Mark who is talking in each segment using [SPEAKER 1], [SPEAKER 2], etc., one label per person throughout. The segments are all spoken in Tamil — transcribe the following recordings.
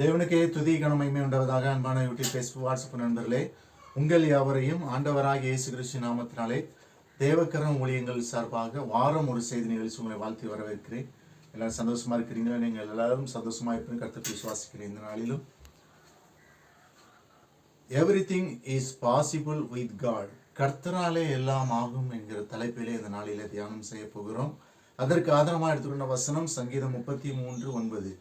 [SPEAKER 1] தேவனுக்கே துதி கனமகிமை உண்டாவதாக. அன்பான யூடியூப், ஃபேஸ்புக், வாட்ஸ்அப் நண்பர்களே, உங்கள் யாவரையும் ஆண்டவராகிய இயேசு கிறிஸ்து நாமத்தினாலே தேவக்கரம் ஊழியங்கள் சார்பாக வாரம் ஒரு செய்தி நிகழ்ச்சி உங்களை வாழ்த்தி வரவேற்கிறேன். எல்லாரும் சந்தோஷமா இருக்கிறீங்களா? நீங்கள் எல்லாரும் சந்தோஷமா இருப்பீங்க கர்த்தரை விசுவாசிக்கிறேன். இந்த நாளிலும் everything is possible with God, கர்த்தராலே எல்லாம் ஆகும் என்கிற தலைப்பிலே இந்த நாளிலே தியானம் செய்ய போகிறோம். அதற்கு ஆதாரமாக எடுத்துக்கொண்ட வசனம் சங்கீதம் 33:9.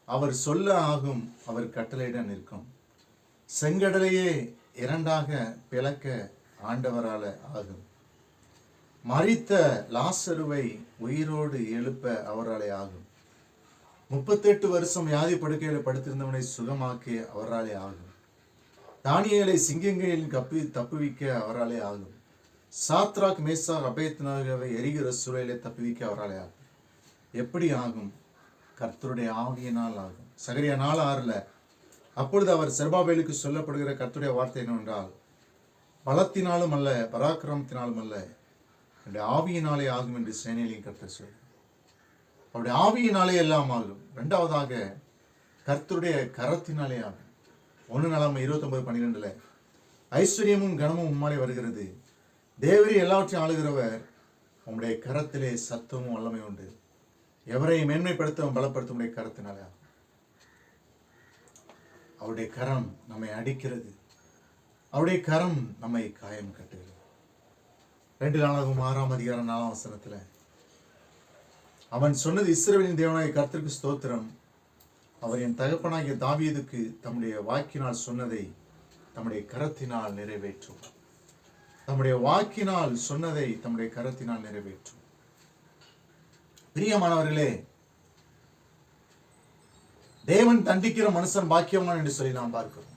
[SPEAKER 1] அவர் சொல்ல ஆகும், அவர் கட்டளையிட நிற்கும். செங்கடலையே இரண்டாக பிளக்க ஆண்டவரால ஆகும். மரித்த லாசருவை உயிரோடு எழுப்ப அவராலே ஆகும். 38 வருஷம் வியாதி படுக்கையில் படுத்திருந்தவனை சுகமாக்கிய அவராலே ஆகும். தானியேலை சிங்கங்களில் தப்புவிக்க அவராலே ஆகும். சாத்ராக், மேசாக், அபேத்நேகோவை எரிகிற சூழலை தப்புவிக்க அவராலே ஆகும். எப்படி ஆகும்? கர்த்தருடைய ஆவியினால் ஆகும். சகரியா 4:6 அப்பொழுது அவர் செருபாபேலுக்கு சொல்லப்படுகிற கர்த்தருடைய வார்த்தை என்னவென்றால், பலத்தினாலும் அல்ல, பராக்கிரமத்தினாலும் அல்ல, என்னுடைய ஆவியினாலே ஆகும் என்று சேனையிலையும் கர்த்தர் சொல்ல. அவருடைய ஆவியினாலே எல்லாம் ஆகும். இரண்டாவதாக கர்த்தருடைய கரத்தினாலே ஆகும். 1 நாளாகமம் 29:12 ஐஸ்வர்யமும் கனமும் உம்மாலே வருகிறது, தேவரீ எல்லாவற்றையும் ஆளுகிறவர், உம்முடைய கரத்திலே சத்தமும் வல்லமை உண்டு. எவரையும் மேன்மைப்படுத்தவும் பலப்படுத்த உடைய கரத்தினாலே ஆகும். அவருடைய கரம் நம்மை அடிக்கிறது, அவருடைய கரம் நம்மை காயம் கட்டுகிறது. 2 நாளாகமம் 6:4 அவன் சொன்னது, இஸ்ரவேலின் தேவனாகிய கர்த்தருக்கு ஸ்தோத்திரம், அவர் என் தகப்பனாகிய தாவீதுக்கு தம்முடைய வாக்கினால் சொன்னதை தம்முடைய கரத்தினால் நிறைவேற்றும். தம்முடைய வாக்கினால் சொன்னதை தம்முடைய கரத்தினால் நிறைவேற்றும். பிரியமானவர்களே, தேவன் தண்டிக்கிற மனுஷன் பாக்கியவான் என்று சொல்லி நாம் பார்க்கிறோம்.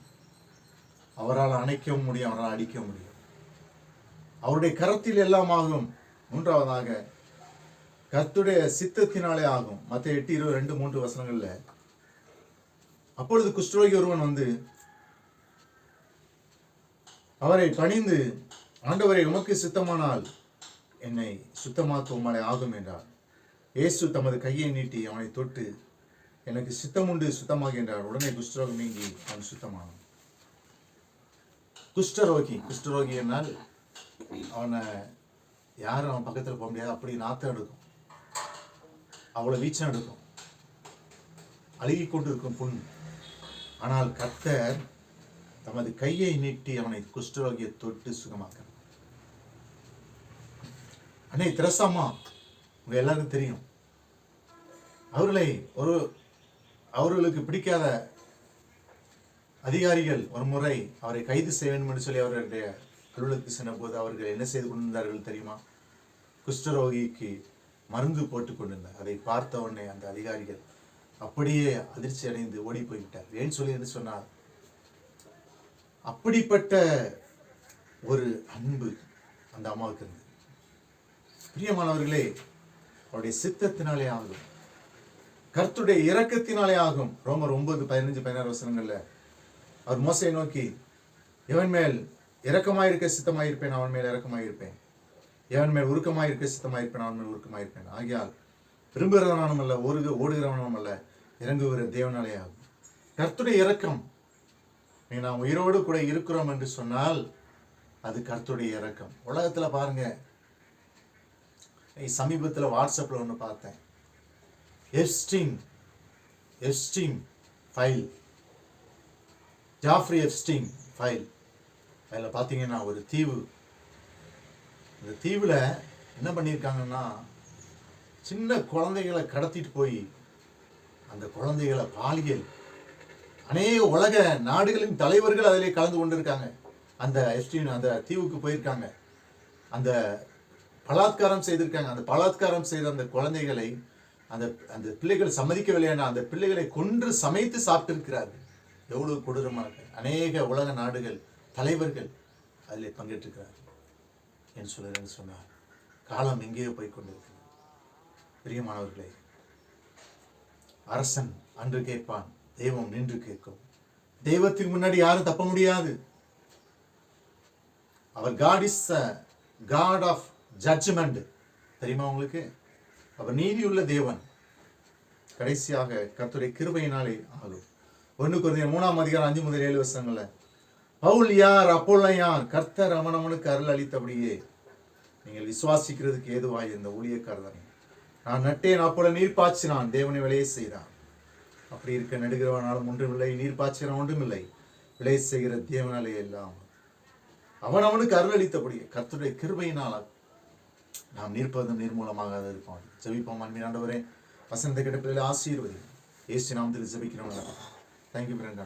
[SPEAKER 1] அவரால் அணைக்கவும் முடியும், அவரால் அடிக்கவும் முடியும். அவருடைய கரத்தில் எல்லாம் ஆகும். மூன்றாவதாக கர்த்தருடைய சித்தத்தினாலே ஆகும். மத்தேயு 8:22-3 அப்பொழுது குஷ்டரோகி ஒருவன் வந்து அவரை பணிந்து, ஆண்டவரை, உமக்கு சித்தமானால் என்னை சுத்தமாக்க உம்மாலே ஆகும் என்றார். இயேசு தமது கையை நீட்டி அவனை தொட்டு, எனக்கு சித்தம் உண்டு, சுத்தமாக என்றார். உடனே குஷ்டரோகம் நீங்கி அவன் சுத்தமானான். குஷ்டரோகி என்னால் அவனை யாரும் அவன் பக்கத்தில் போக முடியாது. அப்படி நாத்தம் எடுக்கும், அவ்வளோ வீச்சம் எடுக்கும், அழுகி கொண்டு இருக்கும் புண். ஆனால் கர்த்தர் தமது கையை நீட்டி அவனை குஷ்டரோகியை தொட்டு சுகமாக்கிறார். அன்னை தெரசாம்மா உங்க எல்லாருக்கும் தெரியும். அவர்களுக்கு பிடிக்காத அதிகாரிகள் ஒரு முறை அவரை கைது செய்ய வேண்டும் என்று சொல்லி அவர்களுடைய அலுவலகத்துக்கு சென்ற போது அவர்கள் என்ன செய்து கொண்டிருந்தார்கள் தெரியுமா? குஷ்டரோகிக்கு மருந்து போட்டு கொண்டிருந்தார். அதை பார்த்த உடனே அந்த அதிகாரிகள் அப்படியே அதிர்ச்சி அடைந்து ஓடி போய்விட்டார். ஏன் சொல்லி என்று சொன்னார், அப்படிப்பட்ட ஒரு அன்பு அந்த அம்மாவுக்கு இருந்தது. பிரியமானவர்களே, அவருடைய சித்தத்தினாலே ஆகும், கர்த்தருடைய இரக்கத்தினாலே ஆகும். ரோமர் 9:15-16 அவர் மோசையை நோக்கி, எவன் மேல் இரக்கமாயிருக்க சித்தமாயிருப்பேன் அவன் மேல் இரக்கமாயிருப்பேன், எவன் மேல் உருக்கமாயிருக்க சித்தமாயிருப்பேன் அவன் மேல் உருக்கமாயிருப்பேன். ஆகியால் விரும்புகிறவனும் அல்ல, ஓடுகிறவனும் அல்ல, இறங்குகிற தேவனாலே ஆகும். கர்த்தருடைய இரக்கம். நாம் உயிரோடு கூட இருக்கிறோம் என்று சொன்னால் அது கர்த்தருடைய இரக்கம். உலகத்துல பாருங்க, சமீபத்தில் வாட்ஸ்அப்பில் ஒன்று பார்த்தேன். Epstein file, Jafri Epstein file. அதில் பார்த்தீங்கன்னா ஒரு தீவு. இந்த தீவில் என்ன பண்ணியிருக்காங்கன்னா, சின்ன குழந்தைகளை கடத்திட்டு போய் அந்த குழந்தைகளை பாலியல், அநேக உலக நாடுகளின் தலைவர்கள் அதிலே கலந்து கொண்டிருக்காங்க. அந்த எப்ஸ்டீன் அந்த தீவுக்கு போயிருக்காங்க. அந்த பலாத்காரம் செய்திருக்காங்க. அந்த பலாத்காரம் செய்த அந்த குழந்தைகளை அந்த பிள்ளைகள் சம்மதிக்கவில்லைன்னா அந்த பிள்ளைகளை கொன்று சமைத்து சாப்பிட்டிருக்கிறார்கள். எவ்வளவு கொடூரமாக இருக்கு. அநேக உலக நாடுகள் தலைவர்கள் அதில் பங்கேற்றிருக்கிறார்கள் என்று சொன்னார். காலம் எங்கேயோ போய் கொண்டிருக்கிறது. பிரியமானவர்களே, அரசன் அன்று கேட்பான், தெய்வம் நின்று கேட்கும். தெய்வத்துக்கு முன்னாடி யாரும் தப்ப முடியாது. அவர் God is God of judgement. தெரியுமா உங்களுக்கு? அவர் நீதியுள்ள தேவன். கடைசியாக கர்த்தருடைய கிருபையினாலே ஆகும். 1 கொரிந்தியர் 3:5-7 பவுல் யார், அப்போல்லோ யார்? கர்த்தர் அவனவனுக்கு அருள் அளித்தபடியே நீங்கள் விசுவாசிக்கிறதுக்கு ஏதுவாய் இந்த ஊழியக்காரர். நான் நட்டேன், அப்போல நீர் பாய்ச்சினான், தேவனை விளைய செய்தான். அப்படி இருக்க நடுகிறவனாலும் ஒன்றுமில்லை, நீர் பாய்ச்சின ஒன்றுமில்லை, விளைய செய்கிற தேவனாலே எல்லாம். அவனவனுக்கு அருள் அளித்தபடியே கர்த்தருடைய கிருபையினால் நாம் நிற்பதும் நிர்மூலமாக இருப்போம். ஜெபிப்போம். அன்பின் ஆண்டவரே, வசனத்தை கேட்ட பிள்ளைகளை ஆசீர்வதி. இயேசு நாமத்தில் ஜெபிக்கிறோம். Thank you friend.